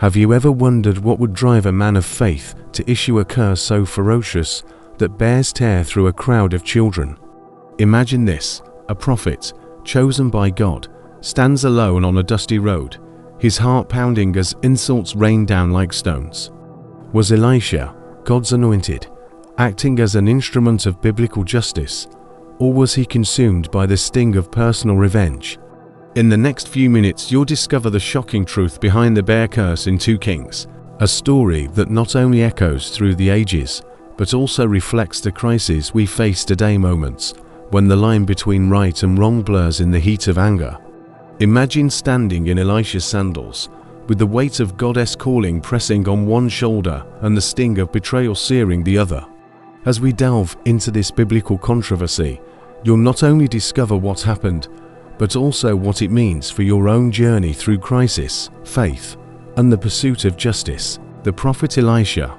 Have you ever wondered what would drive a man of faith to issue a curse so ferocious that bears tear through a crowd of children? Imagine this: a prophet, chosen by God, stands alone on a dusty road, his heart pounding as insults rain down like stones. Was Elisha, God's anointed, acting as an instrument of biblical justice, or was he consumed by the sting of personal revenge? In the next few minutes, you'll discover the shocking truth behind the bear curse in 2 Kings, a story that not only echoes through the ages, but also reflects the crises we face today, moments when the line between right and wrong blurs in the heat of anger. Imagine standing in Elisha's sandals, with the weight of God's calling pressing on one shoulder and the sting of betrayal searing the other. As we delve into this biblical controversy, you'll not only discover what happened, but also what it means for your own journey through crisis, faith, and the pursuit of justice. The prophet Elisha,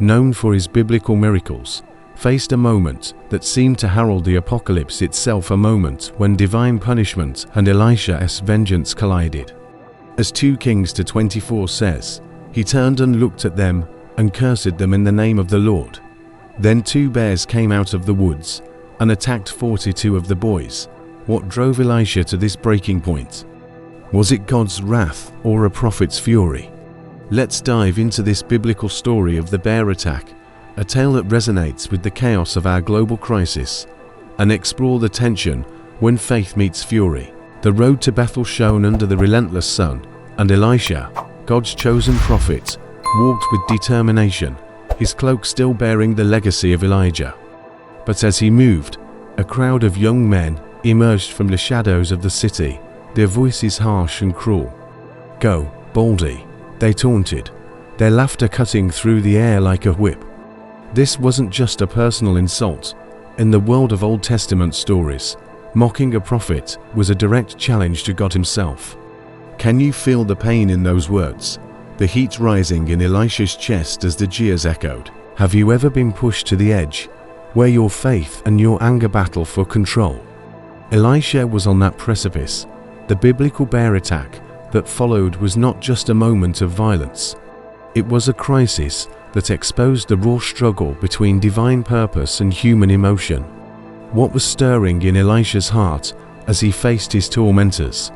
known for his biblical miracles, faced a moment that seemed to herald the apocalypse itself, a moment when divine punishment and Elisha's vengeance collided. As 2 Kings 24 says, he turned and looked at them and cursed them in the name of the Lord. Then 2 bears came out of the woods and attacked 42 of the boys. What drove Elisha to this breaking point? Was it God's wrath or a prophet's fury? Let's dive into this biblical story of the bear attack, a tale that resonates with the chaos of our global crisis, and explore the tension when faith meets fury. The road to Bethel shone under the relentless sun, and Elisha, God's chosen prophet, walked with determination, his cloak still bearing the legacy of Elijah. But as he moved, a crowd of young men emerged from the shadows of the city, their voices harsh and cruel. "Go, Baldy," they taunted, their laughter cutting through the air like a whip. This wasn't just a personal insult. In the world of Old Testament stories, mocking a prophet was a direct challenge to God himself. Can you feel the pain in those words? The heat rising in Elisha's chest as the jeers echoed. Have you ever been pushed to the edge, where your faith and your anger battle for control? Elisha was on that precipice. The biblical bear attack that followed was not just a moment of violence. It was a crisis that exposed the raw struggle between divine purpose and human emotion. What was stirring in Elisha's heart as he faced his tormentors?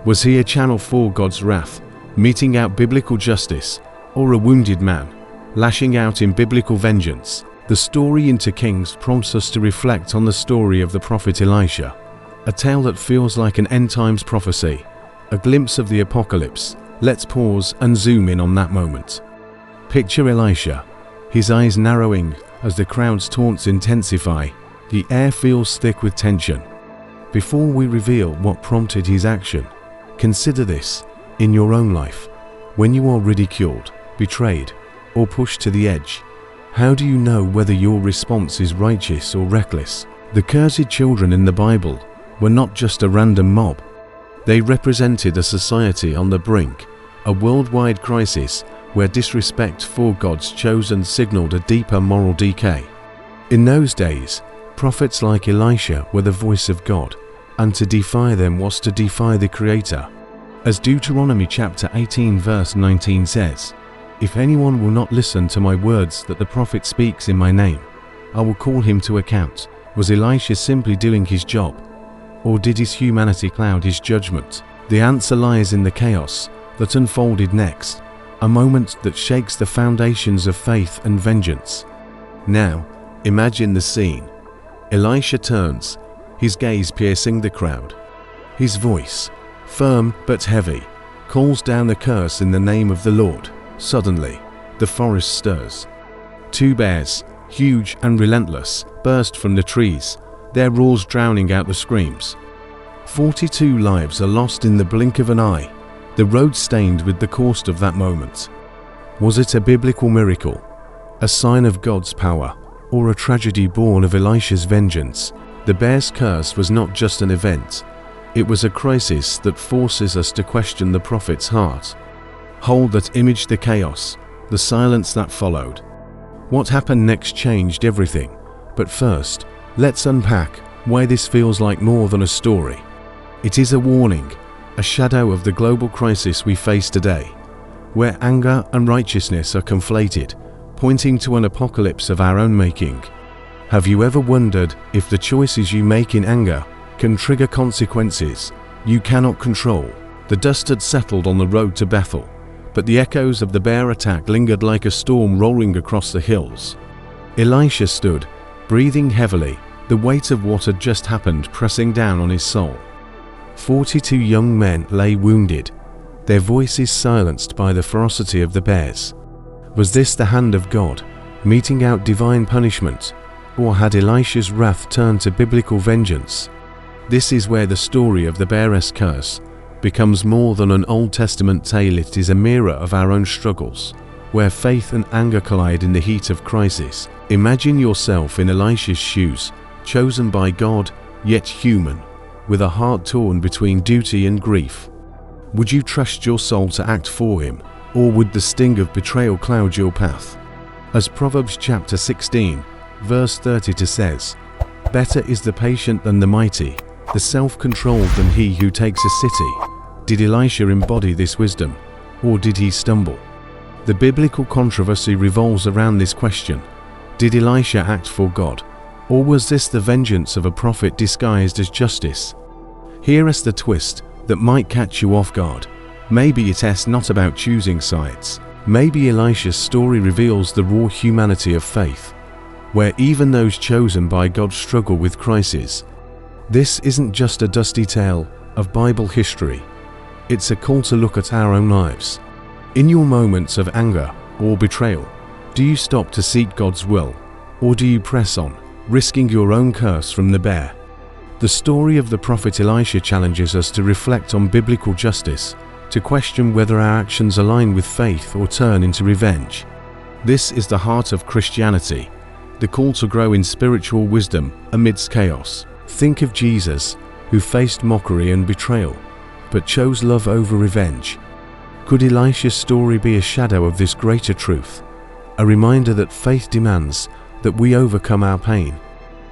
Was he a channel for God's wrath, meting out biblical justice, or a wounded man, lashing out in biblical vengeance? The story in 2 Kings prompts us to reflect on the story of the prophet Elisha, a tale that feels like an end-times prophecy, a glimpse of the apocalypse. Let's pause and zoom in on that moment. Picture Elisha, his eyes narrowing as the crowd's taunts intensify. The air feels thick with tension. Before we reveal what prompted his action, consider this in your own life. When you are ridiculed, betrayed, or pushed to the edge, how do you know whether your response is righteous or reckless? The cursed children in the Bible were not just a random mob. They represented a society on the brink, a worldwide crisis where disrespect for God's chosen signaled a deeper moral decay. In those days, prophets like Elisha were the voice of God, and to defy them was to defy the Creator. As Deuteronomy chapter 18 verse 19 says, "If anyone will not listen to my words that the prophet speaks in my name, I will call him to account." Was Elisha simply doing his job, or did his humanity cloud his judgment? The answer lies in the chaos that unfolded next, a moment that shakes the foundations of faith and vengeance. Now, imagine the scene. Elisha turns, his gaze piercing the crowd. His voice, firm but heavy, calls down a curse in the name of the Lord. Suddenly, the forest stirs. 2 bears, huge and relentless, burst from the trees, their roars drowning out the screams. 42 lives are lost in the blink of an eye, the road stained with the cost of that moment. Was it a biblical miracle, a sign of God's power, or a tragedy born of Elisha's vengeance? The bear's curse was not just an event, it was a crisis that forces us to question the prophet's heart. Hold that image, the chaos, the silence that followed. What happened next changed everything, but first, let's unpack why this feels like more than a story. It is a warning, a shadow of the global crisis we face today. where anger and righteousness are conflated, pointing to an apocalypse of our own making. Have you ever wondered if the choices you make in anger can trigger consequences you cannot control? The dust had settled on the road to Bethel, but the echoes of the bear attack lingered like a storm rolling across the hills. Elisha stood, breathing heavily, the weight of what had just happened pressing down on his soul. 42 young men lay wounded, their voices silenced by the ferocity of the bears. Was this the hand of God, meting out divine punishment, or had Elisha's wrath turned to biblical vengeance? This is where the story of the bear's curse becomes more than an Old Testament tale. It is a mirror of our own struggles, where faith and anger collide in the heat of crisis. Imagine yourself in Elisha's shoes, chosen by God, yet human, with a heart torn between duty and grief. Would you trust your soul to act for him, or would the sting of betrayal cloud your path? As Proverbs chapter 16, verse 32 says, "Better is the patient than the mighty, the self-controlled than he who takes a city." Did Elisha embody this wisdom, or did he stumble? The biblical controversy revolves around this question. Did Elisha act for God, or was this the vengeance of a prophet disguised as justice? Here is the twist that might catch you off guard. Maybe it is not about choosing sides. Maybe Elisha's story reveals the raw humanity of faith, where even those chosen by God struggle with crises. This isn't just a dusty tale of Bible history. It's a call to look at our own lives. In your moments of anger or betrayal, do you stop to seek God's will, or do you press on, risking your own curse from the bear? The story of the prophet Elisha challenges us to reflect on biblical justice, to question whether our actions align with faith or turn into revenge. This is the heart of Christianity, the call to grow in spiritual wisdom amidst chaos. Think of Jesus, who faced mockery and betrayal, but chose love over revenge. Could Elisha's story be a shadow of this greater truth? A reminder that faith demands that we overcome our pain.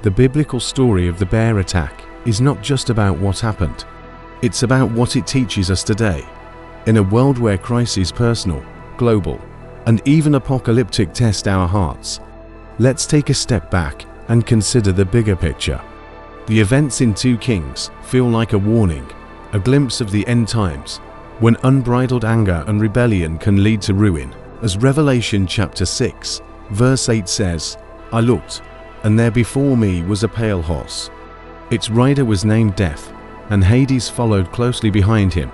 The biblical story of the bear attack is not just about what happened. It's about what it teaches us today. In a world where crises, personal, global, and even apocalyptic test our hearts, let's take a step back and consider the bigger picture. The events in 2 Kings feel like a warning, a glimpse of the end times, when unbridled anger and rebellion can lead to ruin. As Revelation chapter 6, verse 8 says, "I looked, and there before me was a pale horse. Its rider was named Death, and Hades followed closely behind him."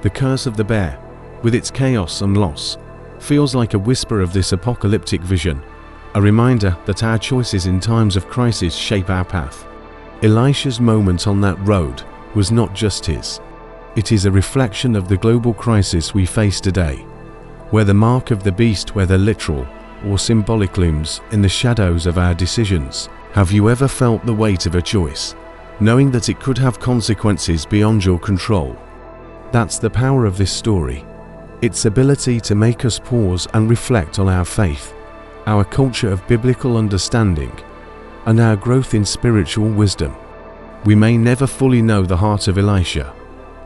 The curse of the bear, with its chaos and loss, feels like a whisper of this apocalyptic vision, a reminder that our choices in times of crisis shape our path. Elisha's moment on that road was not just his. It is a reflection of the global crisis we face today, where the mark of the beast, whether literal or symbolic, looms in the shadows of our decisions. Have you ever felt the weight of a choice, knowing that it could have consequences beyond your control? That's the power of this story, its ability to make us pause and reflect on our faith, our culture of biblical understanding, and our growth in spiritual wisdom. We may never fully know the heart of Elisha,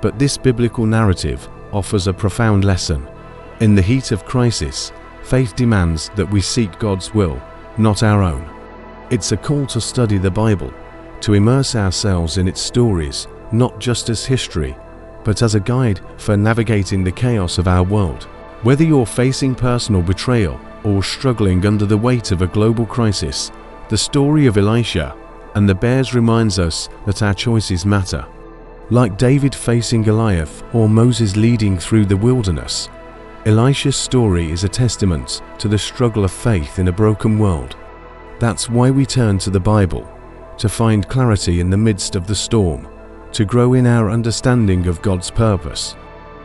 but this biblical narrative offers a profound lesson. In the heat of crisis, faith demands that we seek God's will, not our own. It's a call to study the Bible, to immerse ourselves in its stories, not just as history, but as a guide for navigating the chaos of our world. Whether you're facing personal betrayal or struggling under the weight of a global crisis, the story of Elisha and the bears reminds us that our choices matter. Like David facing Goliath or Moses leading through the wilderness, Elisha's story is a testament to the struggle of faith in a broken world. That's why we turn to the Bible, to find clarity in the midst of the storm, to grow in our understanding of God's purpose.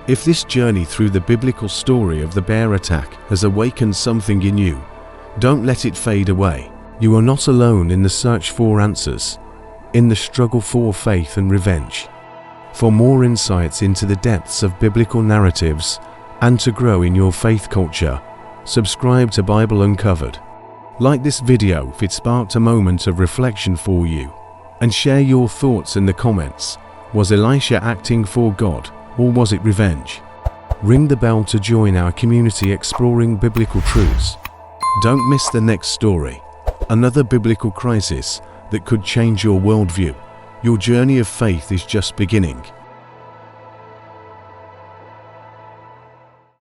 If this journey through the biblical story of the bear attack has awakened something in you, don't let it fade away. You are not alone in the search for answers, in the struggle for faith and revenge. For more insights into the depths of biblical narratives and to grow in your faith culture, subscribe to Bible Uncovered. Like this video if it sparked a moment of reflection for you, and share your thoughts in the comments. Was Elisha acting for God, or was it revenge? Ring the bell to join our community exploring biblical truths. Don't miss the next story, another biblical crisis that could change your worldview. Your journey of faith is just beginning.